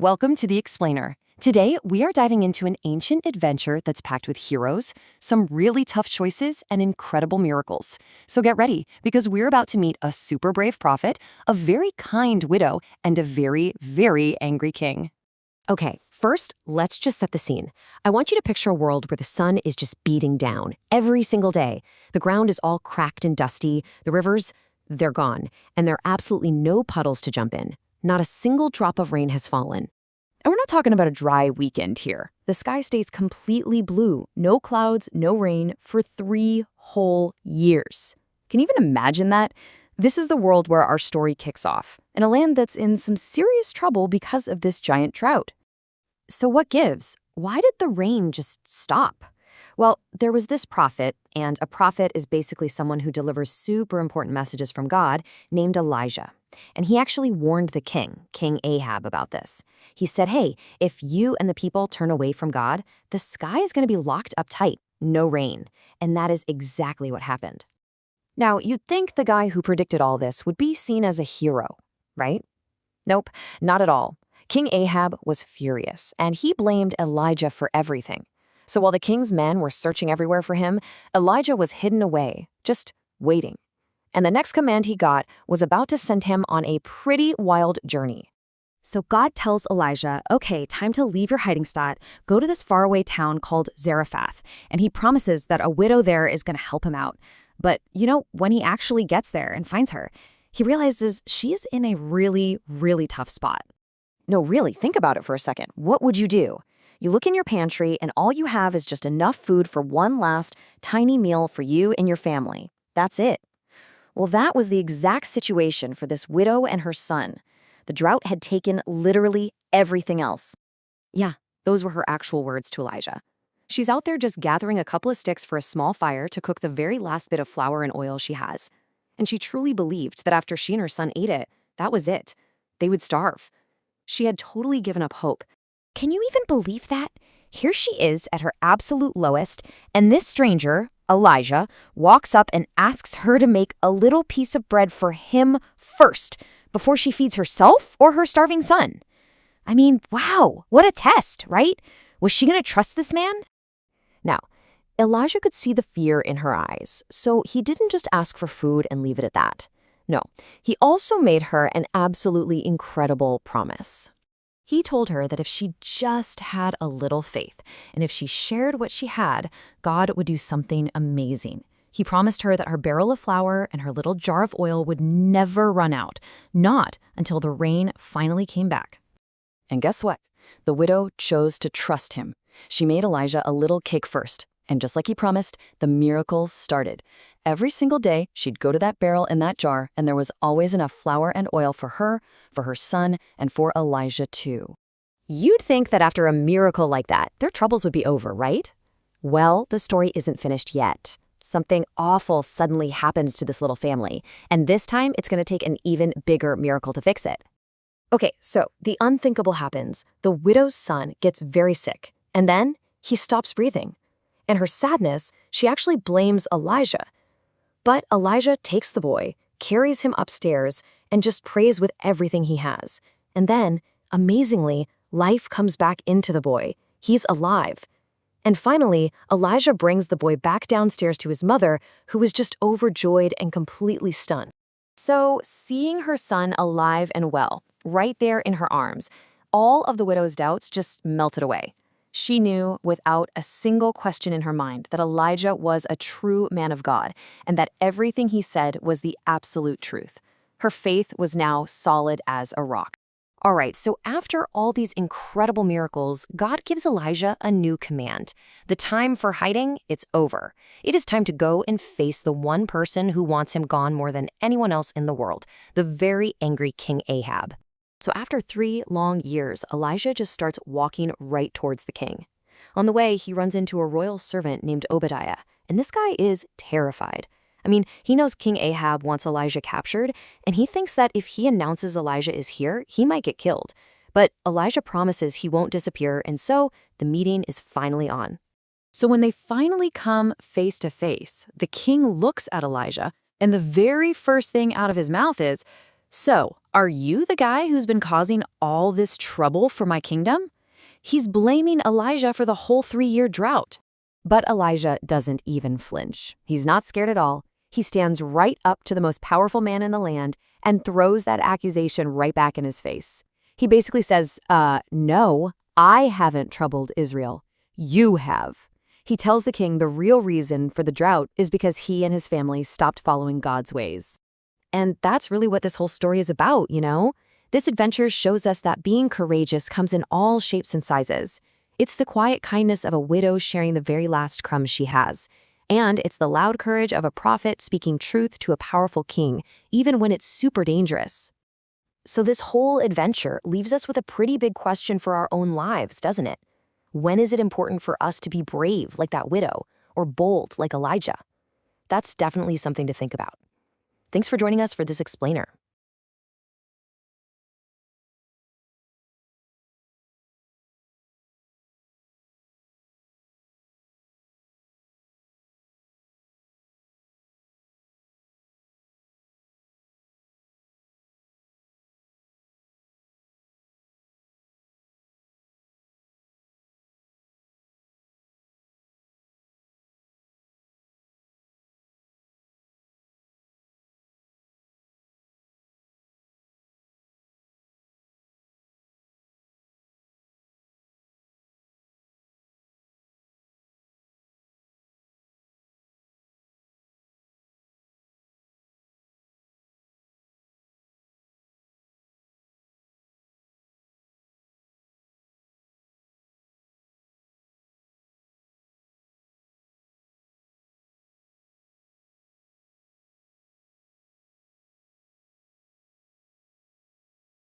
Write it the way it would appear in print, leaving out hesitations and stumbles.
Welcome to The Explainer. Today, we are diving into an ancient adventure that's packed with heroes, some really tough choices, and incredible miracles. So get ready, because we're about to meet a super brave prophet, a very kind widow, and a very, very angry king. Okay, first, let's just set the scene. I want you to picture a world where the sun is just beating down every single day. The ground is all cracked and dusty. The rivers, they're gone. And there are absolutely no puddles to jump in. Not a single drop of rain has fallen. And we're not talking about a dry weekend here. The sky stays completely blue, no clouds, no rain, for 3 whole years. Can you even imagine that? This is the world where our story kicks off, in a land that's in some serious trouble because of this giant drought. So what gives? Why did the rain just stop? Well, there was this prophet, and a prophet is basically someone who delivers super important messages from God, named Elijah. And he actually warned the king, King Ahab, about this. He said, hey, if you and the people turn away from God, the sky is going to be locked up tight, no rain. And that is exactly what happened. Now, you'd think the guy who predicted all this would be seen as a hero, right? Nope, not at all. King Ahab was furious, and he blamed Elijah for everything. So while the king's men were searching everywhere for him, Elijah was hidden away, just waiting. And the next command he got was about to send him on a pretty wild journey. So God tells Elijah, okay, time to leave your hiding spot, go to this faraway town called Zarephath, and he promises that a widow there is going to help him out. But, when he actually gets there and finds her, he realizes she is in a really, really tough spot. No, really, think about it for a second. What would you do? You look in your pantry, and all you have is just enough food for one last tiny meal for you and your family. That's it. Well, that was the exact situation for this widow and her son. The drought had taken literally everything else. Yeah, those were her actual words to Elijah. She's out there just gathering a couple of sticks for a small fire to cook the very last bit of flour and oil she has. And she truly believed that after she and her son ate it, that was it. They would starve. She had totally given up hope. Can you even believe that? Here she is at her absolute lowest, and this stranger, Elijah, walks up and asks her to make a little piece of bread for him first, before she feeds herself or her starving son. I mean, wow, what a test, right? Was she going to trust this man? Now, Elijah could see the fear in her eyes, so he didn't just ask for food and leave it at that. No, he also made her an absolutely incredible promise. He told her that if she just had a little faith, and if she shared what she had, God would do something amazing. He promised her that her barrel of flour and her little jar of oil would never run out, not until the rain finally came back. And guess what? The widow chose to trust him. She made Elijah a little cake first, and just like he promised, the miracles started. Every single day, she'd go to that barrel in that jar, and there was always enough flour and oil for her son, and for Elijah too. You'd think that after a miracle like that, their troubles would be over, right? Well, the story isn't finished yet. Something awful suddenly happens to this little family, and this time it's going to take an even bigger miracle to fix it. Okay, so the unthinkable happens. The widow's son gets very sick, and then he stops breathing. In her sadness, she actually blames Elijah. But Elijah takes the boy, carries him upstairs, and just prays with everything he has. And then, amazingly, life comes back into the boy. He's alive. And finally, Elijah brings the boy back downstairs to his mother, who was just overjoyed and completely stunned. So, seeing her son alive and well, right there in her arms, all of the widow's doubts just melted away. She knew without a single question in her mind that Elijah was a true man of God and that everything he said was the absolute truth. Her faith was now solid as a rock. All right, so after all these incredible miracles, God gives Elijah a new command. The time for hiding, it's over. It is time to go and face the one person who wants him gone more than anyone else in the world, the very angry King Ahab. So after 3 long years, Elijah just starts walking right towards the king. On the way, he runs into a royal servant named Obadiah, and this guy is terrified. I mean, he knows King Ahab wants Elijah captured, and he thinks that if he announces Elijah is here, he might get killed. But Elijah promises he won't disappear, and so the meeting is finally on. So when they finally come face to face, the king looks at Elijah, and the very first thing out of his mouth is, So, are you the guy who's been causing all this trouble for my kingdom? He's blaming Elijah for the whole 3-year drought. But Elijah doesn't even flinch. He's not scared at all. He stands right up to the most powerful man in the land and throws that accusation right back in his face. He basically says, no, I haven't troubled Israel. You have. He tells the king the real reason for the drought is because he and his family stopped following God's ways. And that's really what this whole story is about, you know? This adventure shows us that being courageous comes in all shapes and sizes. It's the quiet kindness of a widow sharing the very last crumbs she has. And it's the loud courage of a prophet speaking truth to a powerful king, even when it's super dangerous. So this whole adventure leaves us with a pretty big question for our own lives, doesn't it? When is it important for us to be brave like that widow or bold like Elijah? That's definitely something to think about. Thanks for joining us for this explainer.